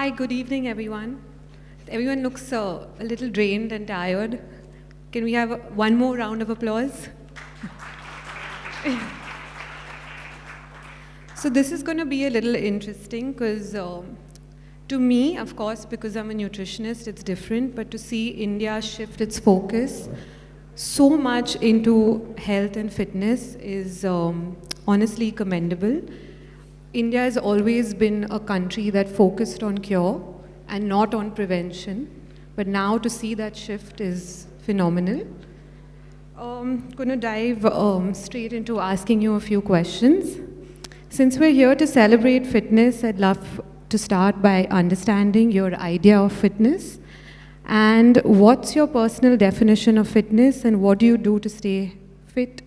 Hi, good evening, everyone. Everyone looks a little drained and tired. Can we have one more round of applause? So this is going to be a little interesting because to me, of course, because I'm a nutritionist, it's different, but to see India shift its focus so much into health and fitness is honestly commendable. India has always been a country that focused on cure and not on prevention, but now to see that shift is phenomenal. Going to dive straight into asking you a few questions. Since we're here to celebrate fitness, I'd love to start by understanding your idea of fitness. And what's your personal definition of fitness, and what do you do to stay fit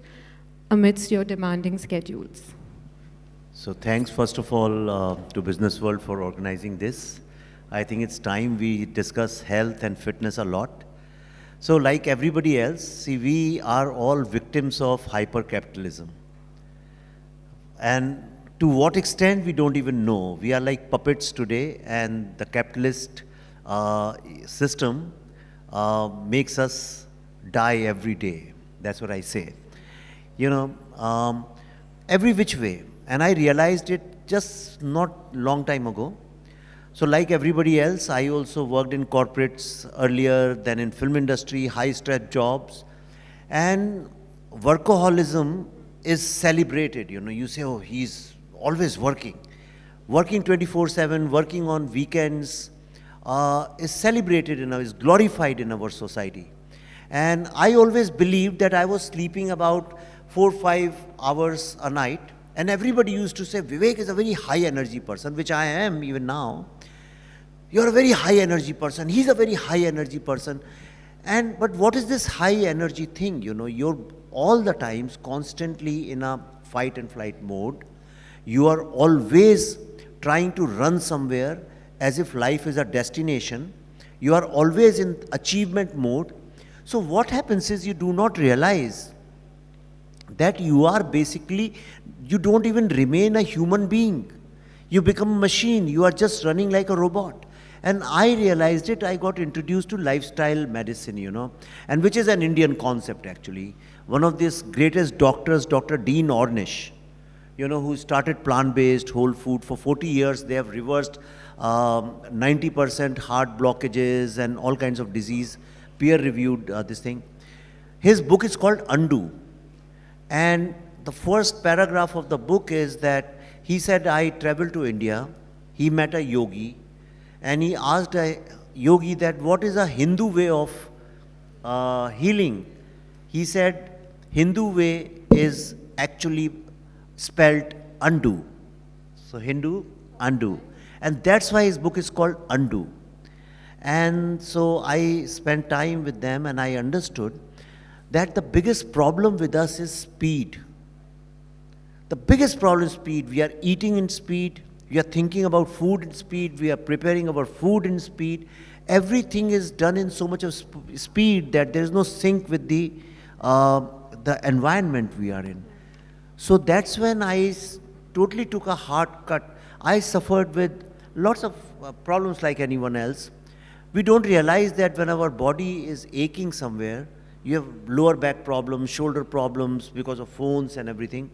amidst your demanding schedules? So thanks first of all to Business World for organizing this. I think it's time we discuss health and fitness a lot. So like everybody else, see, we are all victims of hyper-capitalism. And to what extent we don't even know. We are like puppets today, and the capitalist system makes us die every day. That's what I say. Every which way. And I realized it just not long time ago. So like everybody else, I also worked in corporates earlier, then in film industry, high stress jobs. And workaholism is celebrated. You say, oh, he's always working. Working 24/7, working on weekends is celebrated is glorified in our society. And I always believed that I was sleeping about 4 or 5 hours a night. And everybody used to say, Vivek is a very high energy person, which I am even now. You're a very high energy person. He's a very high energy person. But what is this high energy thing? You're all the times constantly in a fight and flight mode. You are always trying to run somewhere as if life is a destination. You are always in achievement mode. So what happens is you do not realize that you are basically, you don't even remain a human being. You become a machine. You are just running like a robot. And I realized it. I got introduced to lifestyle medicine, and which is an Indian concept actually. One of these greatest doctors, Dr. Dean Ornish, who started plant-based whole food. For 40 years, they have reversed 90% heart blockages and all kinds of disease, peer-reviewed this thing. His book is called Undo. And the first paragraph of the book is that he said, I traveled to India, he met a yogi, and he asked a yogi that what is a Hindu way of healing? He said, Hindu way is actually spelled undo. So Hindu, undo. And that's why his book is called Undo. And so I spent time with them, and I understood that the biggest problem with us is speed. The biggest problem is speed. We are eating in speed. We are thinking about food in speed. We are preparing our food in speed. Everything is done in so much of speed that there is no sync with the environment we are in. So that's when I totally took a hard cut. I suffered with lots of problems like anyone else. We don't realize that when our body is aching somewhere, you have lower back problems, shoulder problems because of phones and everything.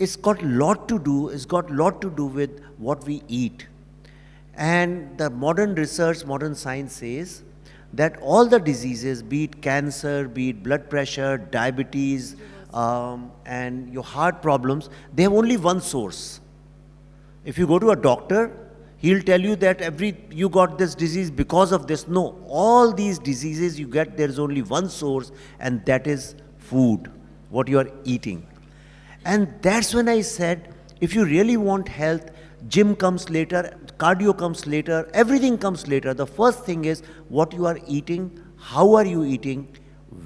It's got a lot to do with what we eat. And the modern research, modern science says that all the diseases, be it cancer, be it blood pressure, diabetes, and your heart problems, they have only one source. If you go to a doctor, he'll tell you that you got this disease because of this. No, all these diseases you get, there is only one source, and that is food, what you are eating. And that's when I said, if you really want health, gym comes later, cardio comes later, everything comes later. The first thing is what you are eating, how are you eating,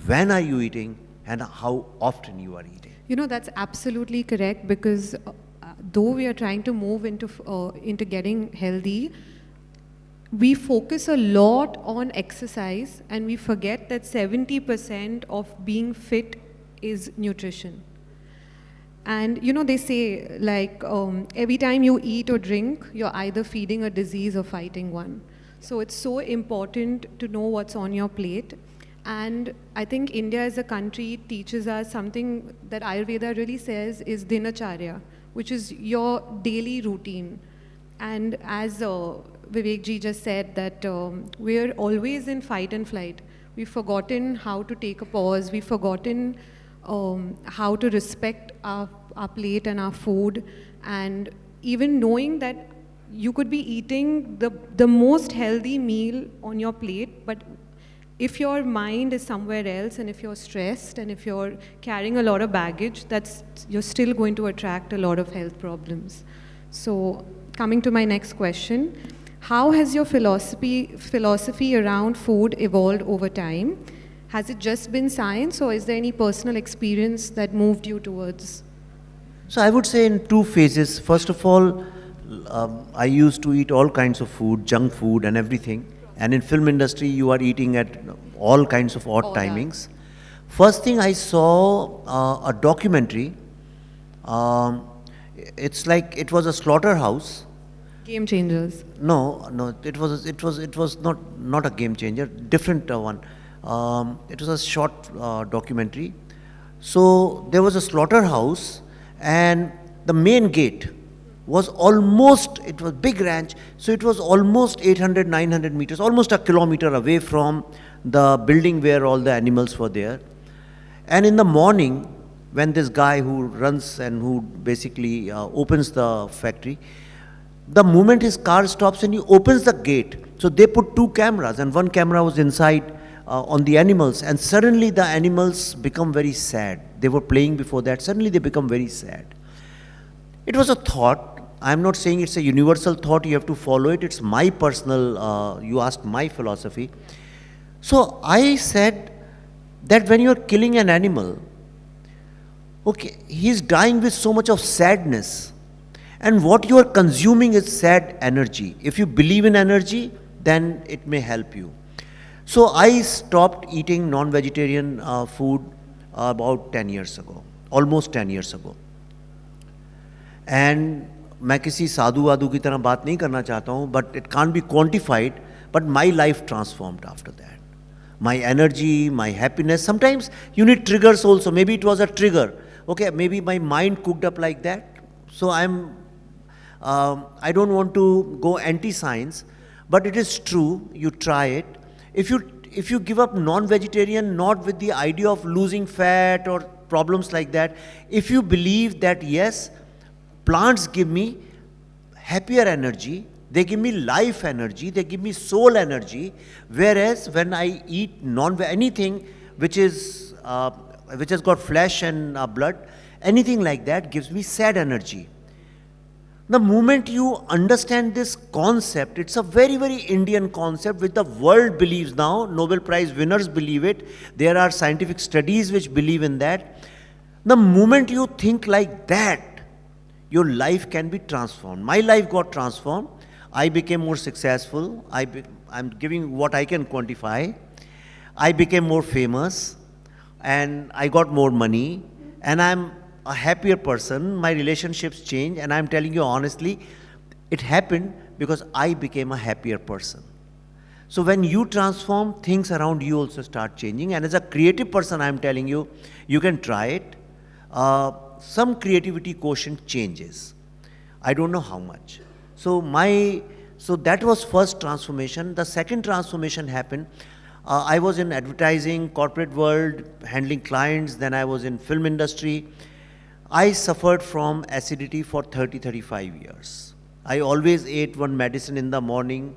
when are you eating, and how often you are eating. That's absolutely correct, because though we are trying to move into getting healthy, we focus a lot on exercise, and we forget that 70% of being fit is nutrition. And you know, they say like every time you eat or drink, you're either feeding a disease or fighting one. So it's so important to know what's on your plate. And I think India as a country teaches us something that Ayurveda really says is dinacharya, which is your daily routine. And as Vivek ji just said, that we're always in fight and flight. We've forgotten how to take a pause. We've forgotten how to respect our plate and our food. And even knowing that you could be eating the most healthy meal on your plate, but if your mind is somewhere else, and if you're stressed, and if you're carrying a lot of baggage, you're still going to attract a lot of health problems. So coming to my next question, how has your philosophy around food evolved over time? Has it just been science, or is there any personal experience that moved you towards? So I would say in two phases. First of all, I used to eat all kinds of food, junk food and everything. And in film industry, you are eating at all kinds of odd timings. First thing I saw, a documentary. It's like it was a slaughterhouse. Game changers. No, it was not a game changer. Different one. It was a short documentary. So there was a slaughterhouse, and the main gate was almost, it was big ranch, so it was almost 800, 900 meters, almost a kilometer away from the building where all the animals were there. And in the morning, when this guy who runs and who basically opens the factory, the moment his car stops and he opens the gate, so they put two cameras, and one camera was inside on the animals, and suddenly the animals become very sad. They were playing before that, suddenly they become very sad. It was a thought. I'm not saying it's a universal thought, you have to follow it. It's my personal, you asked my philosophy. So I said that when you're killing an animal, okay, he's dying with so much of sadness. And what you are consuming is sad energy. If you believe in energy, then it may help you. So I stopped eating non-vegetarian food about 10 years ago, almost 10 years ago. And मैं किसी साधु वाधु की तरह बात नहीं करना चाहता हूँ, but it can't be quantified, but my life transformed after that. My energy, my happiness, sometimes you need triggers also, maybe it was a trigger, okay, maybe my mind cooked up like that, so I don't want to go anti-science, but it is true, you try it. If you give up non-vegetarian, not with the idea of losing fat or problems like that, if you believe that yes, plants give me happier energy, they give me life energy, they give me soul energy, whereas when I eat anything which has got flesh and blood, anything like that gives me sad energy. The moment you understand this concept, it's a very, very Indian concept which the world believes now, Nobel Prize winners believe it, there are scientific studies which believe in that. The moment you think like that, your life can be transformed. My life got transformed. I became more successful. I'm giving what I can quantify. I became more famous, and I got more money, and I'm a happier person. My relationships changed, and I'm telling you honestly, it happened because I became a happier person. So when you transform, things around you also start changing. And as a creative person, I'm telling you, you can try it. Some creativity quotient changes. I don't know how much. So that was first transformation. The second transformation happened. I was in advertising, corporate world, handling clients. Then I was in film industry. I suffered from acidity for 30-35 years. I always ate one medicine in the morning,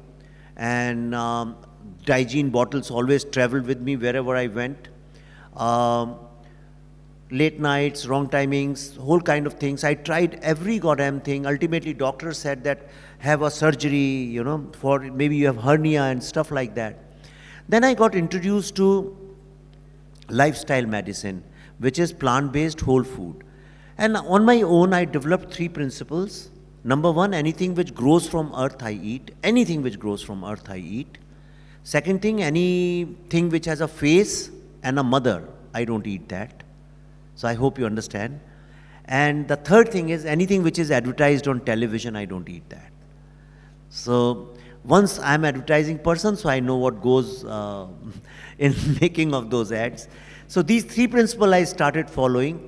and Digene bottles always traveled with me wherever I went. Late nights, wrong timings, whole kind of things. I tried every goddamn thing. Ultimately, doctor said that have a surgery, for maybe you have hernia and stuff like that. Then I got introduced to lifestyle medicine, which is plant-based whole food. And on my own, I developed 3 principles. Number 1, anything which grows from earth I eat. Anything which grows from earth I eat. Second thing, anything which has a face and a mother, I don't eat that. So I hope you understand. And the third thing is anything which is advertised on television, I don't eat that. So once I'm advertising person, so I know what goes in making of those ads. So these three principles I started following.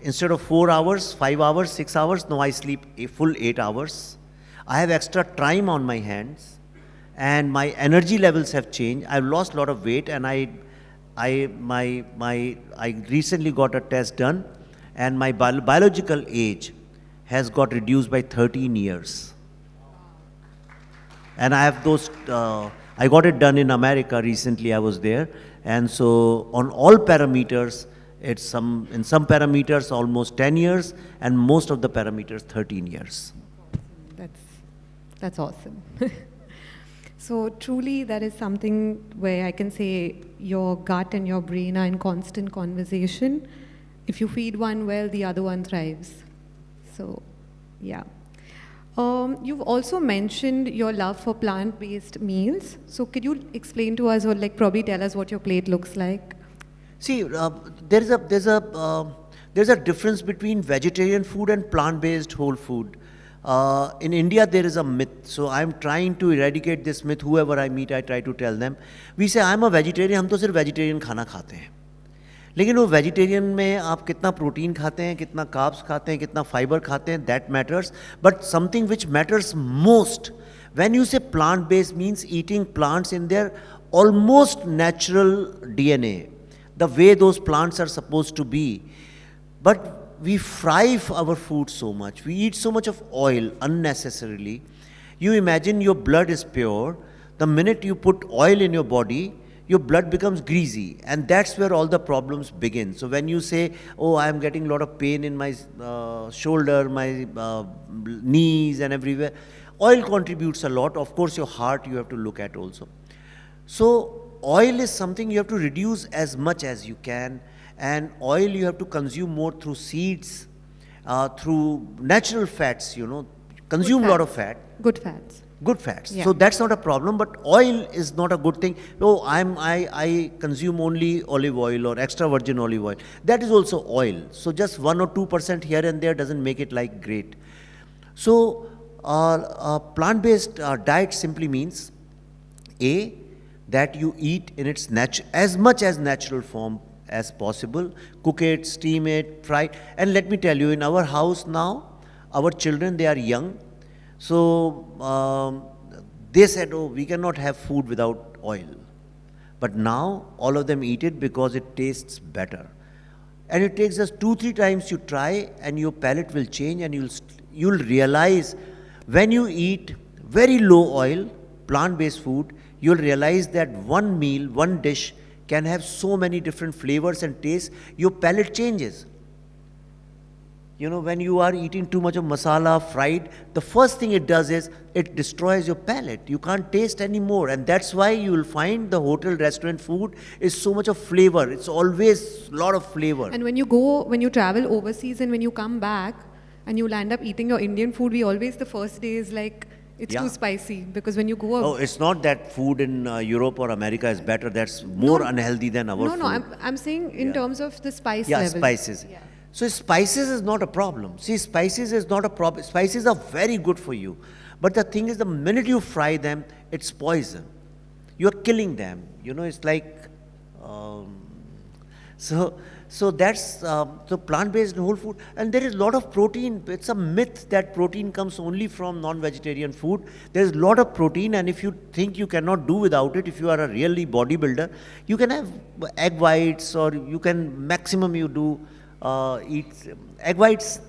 Instead of 4 hours, 5 hours, 6 hours, now I sleep a full 8 hours. I have extra time on my hands, and my energy levels have changed. I've lost a lot of weight, and I recently got a test done, and my biological age has got reduced by 13 years. And I have those, I got it done in America recently, I was there. And so on all parameters, it's in some parameters almost 10 years, and most of the parameters 13 years. That's awesome. So truly that is something where I can say your gut and your brain are in constant conversation. If you feed one well, the other one thrives. So, yeah. You've also mentioned your love for plant-based meals. So could you explain to us, or like probably tell us what your plate looks like? See, there's a difference between vegetarian food and plant-based whole food. In India, there is a myth. So I'm trying to eradicate this myth. Whoever I meet, I try to tell them. We say, I'm a vegetarian, हम तो सिर्फ vegetarian खाना खाते हैं. लेकिन वो vegetarian में आप कितना प्रोटीन खाते हैं, कितना कार्ब्स खाते हैं, कितना फाइबर खाते हैं, that matters. But something which matters most when you say plant based means eating plants in their almost natural DNA, the way those plants are supposed to be. But we fry our food so much, we eat so much of oil unnecessarily. You imagine your blood is pure. The minute you put oil in your body, your blood becomes greasy, and that's where all the problems begin. So when you say, oh, I am getting a lot of pain in my shoulder, my knees and everywhere, oil contributes a lot. Of course, your heart you have to look at also. So oil is something you have to reduce as much as you can, and oil you have to consume more through seeds, through natural fats, consume a lot of fat. Good fats. Good fats. Yeah. So that's not a problem, but oil is not a good thing. Oh, I consume only olive oil or extra virgin olive oil. That is also oil. So just 1 or 2% here and there doesn't make it like great. So plant-based diet simply means that you eat in its as much as natural form as possible. Cook it, steam it, fry it. And let me tell you, in our house now, our children, they are young. So they said, oh, we cannot have food without oil. But now all of them eat it because it tastes better. And it takes us 2-3 times you try, and your palate will change, and you'll realize when you eat very low oil, plant-based food, you'll realize that one meal, one dish can have so many different flavors and tastes. Your palate changes. When you are eating too much of masala, fried, the first thing it does is it destroys your palate. You can't taste anymore. And that's why you will find the hotel, restaurant food is so much of flavor. It's always a lot of flavor. And when you travel overseas and when you come back and you'll end up eating your Indian food, the first day is like, it's too spicy. Because when you go... Oh, it's not that food in Europe or America is better. That's more unhealthy than our food. No, I'm saying in terms of the spice level. Yeah, spices. Yeah. So spices is not a problem. See, spices is not a problem. Spices are very good for you. But the thing is, the minute you fry them, it's poison. You're killing them. It's like... So that's so plant-based whole food. And there is a lot of protein. It's a myth that protein comes only from non-vegetarian food. There's a lot of protein, and if you think you cannot do without it, if you are a really bodybuilder, you can have egg whites, or you can maximum you do eat egg whites.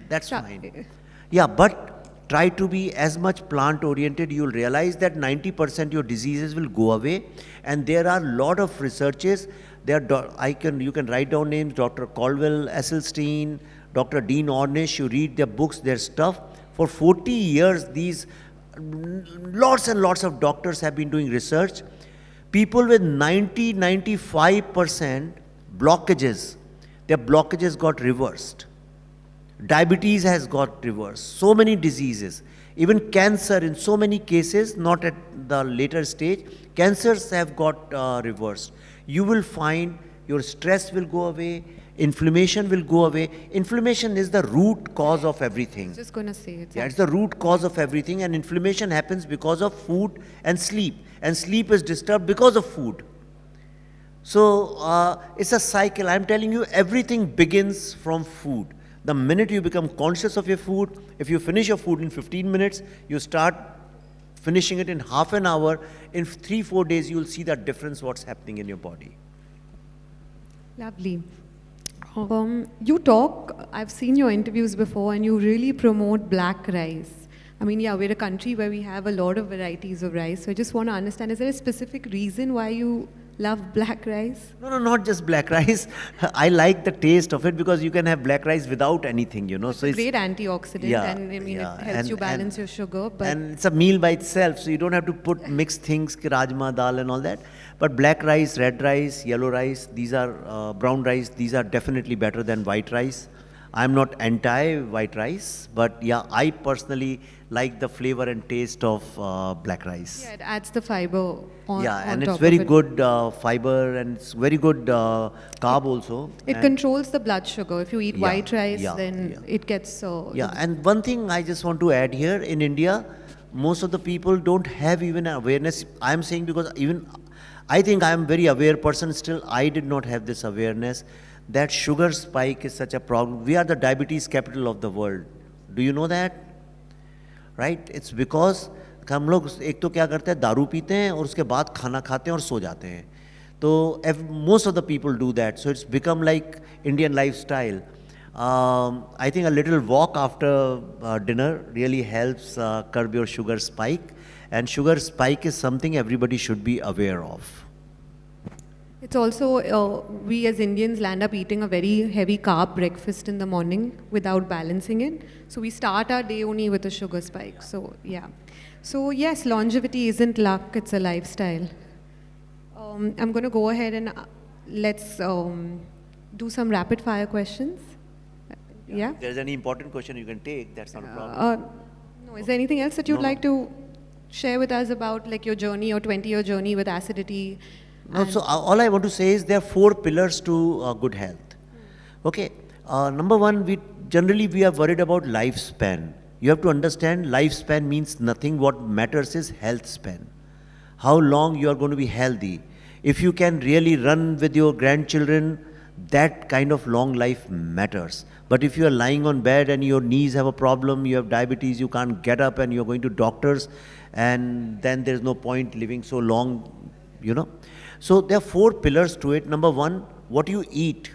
That's fine. Yeah, but try to be as much plant-oriented. You'll realize that 90% your diseases will go away, and there are a lot of researches. You can write down names: Dr. Caldwell Esselstyn, Dr. Dean Ornish. You read their books, their stuff. For 40 years, these lots and lots of doctors have been doing research. People with 95% blockages, their blockages got reversed. Diabetes has got reversed. So many diseases. Even cancer, in so many cases, not at the later stage, cancers have got reversed. You will find your stress will go away, inflammation will go away. Inflammation is the root cause of everything. Just gonna say it. Yeah, it's the root cause of everything, and inflammation happens because of food and sleep. And sleep is disturbed because of food. So it's a cycle. I'm telling you, everything begins from food. The minute you become conscious of your food, if you finish your food in 15 minutes, you start finishing it in half an hour, in 3-4 days, you'll see that difference, what's happening in your body. Lovely. You talk, I've seen your interviews before, and you really promote black rice. I mean, yeah, we're a country where we have a lot of varieties of rice. So I just want to understand, is there a specific reason why you love black rice? No, not just black rice. I like the taste of it because you can have black rice without anything, you know. It's a great antioxidant, yeah, and I mean, yeah. it helps you balance your sugar. But and it's a meal by itself, so you don't have to put mixed things, rajma, dal and all that. But black rice, red rice, yellow rice, these are brown rice, these are definitely better than white rice. I'm not anti-white rice, but yeah, I personally like the flavor and taste of black rice. yeah, it adds the fiber on. Yeah, on and top it's very of it. good fiber, and it's very good carb also. It And controls the blood sugar. If you eat Yeah, white rice, yeah, then yeah. it gets. Yeah, and one thing I just want to add here, in India, most of the people don't have even awareness. I'm saying because even, I think I'm a very aware person, still I did not have this awareness that sugar spike is such a problem. We are the diabetes capital of the world. Do you know that? Right? It's because हम लोग एक तो क्या करते हैं, दारू पीते हैं और उसके बाद खाना खाते हैं और सो जाते हैं. तो most of the people do that. So it's become like Indian lifestyle. I think a little walk after dinner really helps curb your sugar spike. And sugar spike is something everybody should be aware of. It's also, we as Indians land up eating a very heavy carb breakfast in the morning without balancing it. So we start our day only with a sugar spike. So, yeah. So, yes, longevity isn't luck, it's a lifestyle. I'm going to go ahead and let's do some rapid fire questions. Yeah? If there's any important question you can take, that's not a problem. No, is there anything else that you'd No, like to share with us about like your journey or 20-year journey with acidity? No, so all I want to say is there are 4 pillars to good health. Okay, number 1, we are worried about lifespan. You have to understand lifespan means nothing. What matters is health span. How long you are going to be healthy. If you can really run with your grandchildren, that kind of long life matters. But if you are lying on bed and your knees have a problem, you have diabetes, you can't get up and you're going to doctors, and then there's no point living so long, you know. So there are 4 pillars to it. Number 1, what you eat.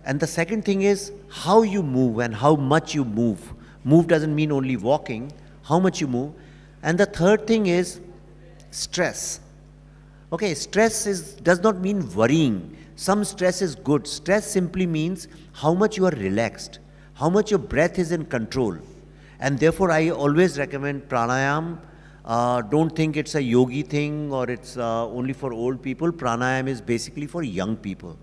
And the second thing is how you move and how much you move. Move doesn't mean only walking, how much you move. And the third thing is stress. Okay, stress does not mean worrying. Some stress is good. Stress simply means how much you are relaxed, how much your breath is in control. And therefore I always recommend pranayam. Don't think it's a yogi thing or it's only for old people. Pranayam is basically for young people.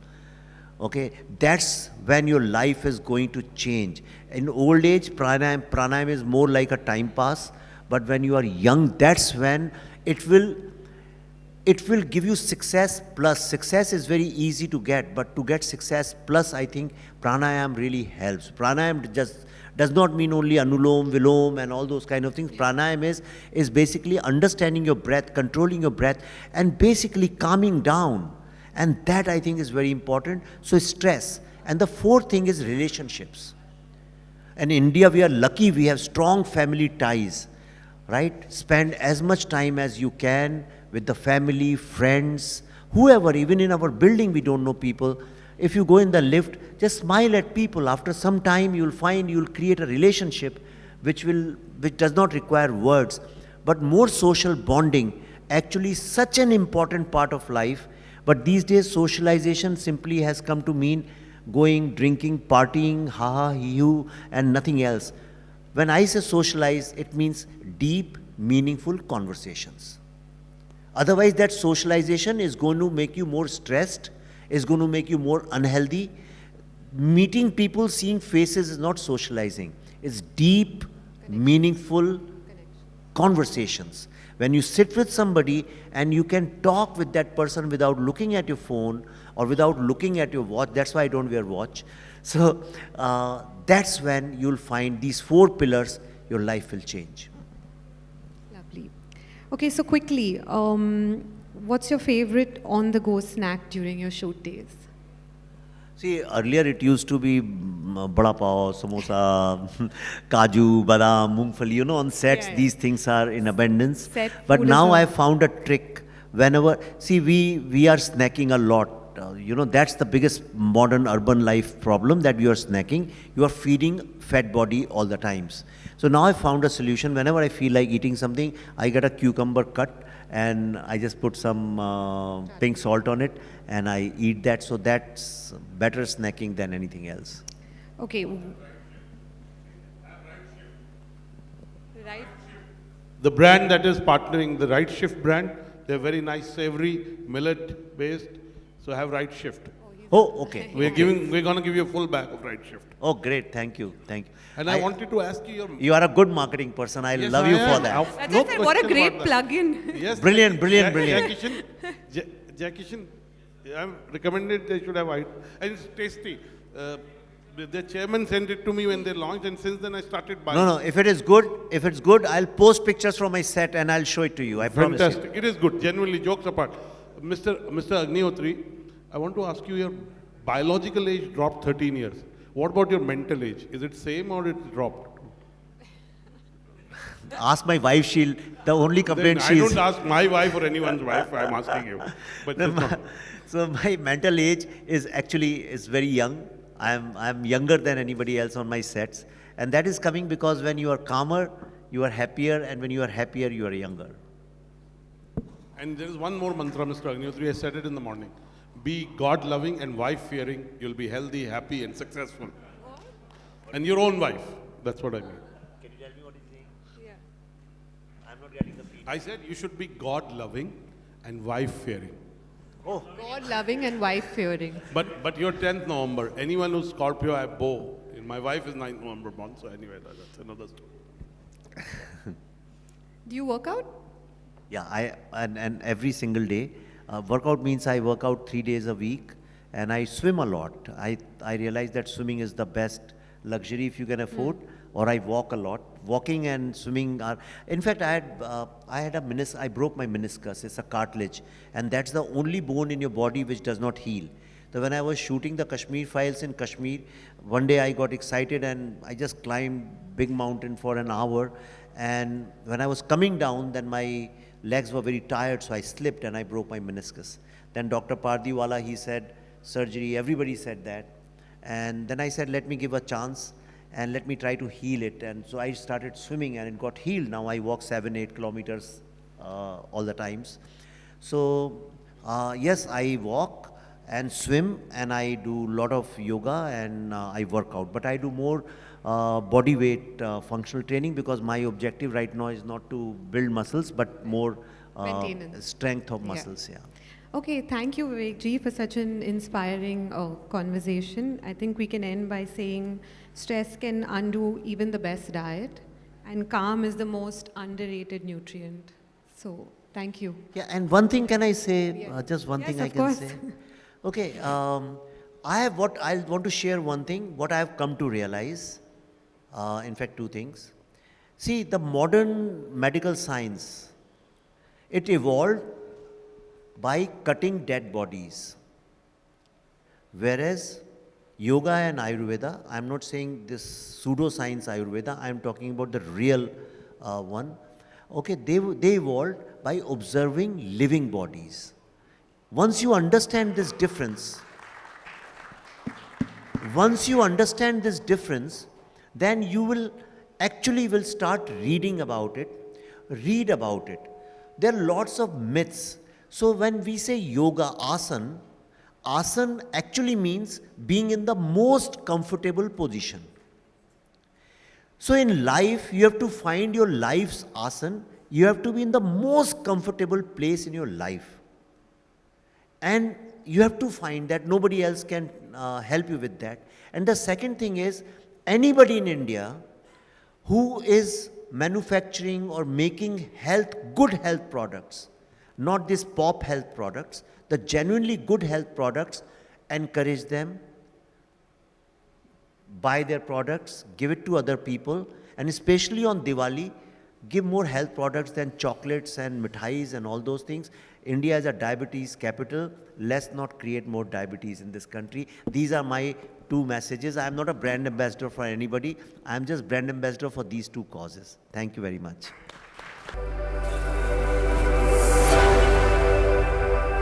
Okay, that's when your life is going to change. In old age, pranayam is more like a time pass. But when you are young, that's when it will give you success plus. Success is very easy to get, but to get success plus, I think pranayam really helps. Pranayam just does not mean only anulom, vilom and all those kind of things. Pranayam is basically understanding your breath, controlling your breath and basically calming down. And that I think is very important. So stress. And the 4th thing is relationships. In India, we are lucky, we have strong family ties, right? Spend as much time as you can with the family, friends, whoever. Even in our building, we don't know people. If you go in the lift, just smile at people. After some time, you'll find you'll create a relationship which does not require words. But more social bonding, actually such an important part of life. But these days, socialization simply has come to mean going, drinking, partying, ha-ha, hee-hoo, and nothing else. When I say socialize, it means deep, meaningful conversations. Otherwise, that socialization is going to make you more stressed, is going to make you more unhealthy. Meeting people, seeing faces is not socializing. It's deep, meaningful conversations. When you sit with somebody and you can talk with that person without looking at your phone or without looking at your watch. That's why I don't wear watch. So that's when you'll find these 4 pillars, your life will change. Lovely. Okay, so quickly, what's your favorite on-the-go snack during your shoot days? See, earlier it used to be bada pav, samosa, kaju, badam, mungfali. You know, on sets Yeah. these things are in abundance. Set But food is now a- I found a trick. Whenever, see, we are snacking a lot. You know, that's the biggest modern urban life problem, that you are snacking. You are feeding fat body all the times. So now I found a solution. Whenever I feel like eating something, I get a cucumber cut and I just put some pink salt on it and I eat that. So that's better snacking than anything else. Okay. Right. The brand that is partnering, the Right Shift brand, they're very nice, savory, millet based. So have Right Shift. Oh, okay. We're going to give you a full bag of Right Shift. Oh, great. Thank you. Thank you. And I wanted to ask you You are a good marketing person. I Yes, love I you am. for that. Of- That's no just what a question great about that. plug-in. Yes. Brilliant, brilliant, brilliant. Jackie Chan, I'm recommended they should have it. And it's tasty. The chairman sent it to me when they launched, and since then I started buying. No, if it's good, I'll post pictures from my set and I'll show it to you. I promise you. Fantastic. It is good. Genuinely, jokes apart. Mr. Agnihotri, I want to ask you, your biological age dropped 13 years. What about your mental age? Is it same or it dropped? Ask my wife, the only Then complaint I don't ask my wife or anyone's wife, I'm asking you. But No, it's not. So my mental age is very young. I'm younger than anybody else on my sets. And that is coming because when you are calmer, you are happier, and when you are happier, you are younger. And there is one more mantra, Mr. Agnihotri. I said it in the morning. Be God-loving and wife-fearing. You'll be healthy, happy, and successful. And your own wife. That's what I mean. Can you tell me what he's saying? Yeah. I'm not getting the feed. I said you should be God-loving and wife-fearing. Oh, God-loving and wife-fearing. But you're 10th November. Anyone who's Scorpio, I bow. And my wife is 9th November born. So anyway, that's another story. Do you work out? yeah, and every single day. Workout means I work out 3 days a week, and I swim a lot. I realize that swimming is the best luxury if you can afford, or I walk a lot. Walking and swimming are, in fact, I broke my meniscus. It's a cartilage, and that's the only bone in your body which does not heal. So when I was shooting the Kashmir files in Kashmir, one day I got excited and I just climbed big mountain for an hour. And when I was coming down, then my legs were very tired, so I slipped and I broke my meniscus. Then Dr. Pardiwala, he said, surgery, everybody said that. And then I said, let me give a chance and let me try to heal it. And so I started swimming and it got healed. Now I walk 7-8 kilometers all the times. So yes, I walk and swim, and I do a lot of yoga, and I work out. But I do more body weight functional training, because my objective right now is not to build muscles, but more Maintenance. strength of muscles. Yeah. Okay, thank you, Vivek ji, for such an inspiring conversation. I think we can end by saying stress can undo even the best diet, and calm is the most underrated nutrient. So, thank you. Yeah, and one thing can I say? Yeah. Just one Yes, thing I of can course. say. Okay, I want to share one thing. What I have come to realize. In fact, 2 things. See, the modern medical science, it evolved by cutting dead bodies. Whereas yoga and Ayurveda, I'm not saying this pseudoscience Ayurveda, I'm talking about the real one. Okay, they evolved by observing living bodies. Once you understand this difference, then you will start reading about it, read about it. There are lots of myths. So when we say yoga, asana actually means being in the most comfortable position. So in life, you have to find your life's asana. You have to be in the most comfortable place in your life. And you have to find that. Nobody else can help you with that. And the second thing is, anybody in India who is manufacturing or making good health products, not these pop health products, the genuinely good health products, encourage them, buy their products, give it to other people, and especially on Diwali, give more health products than chocolates and mithais and all those things. India is a diabetes capital. Let's not create more diabetes in this country. These are my two messages. I am not a brand ambassador for anybody. I am just brand ambassador for these two causes. Thank you very much.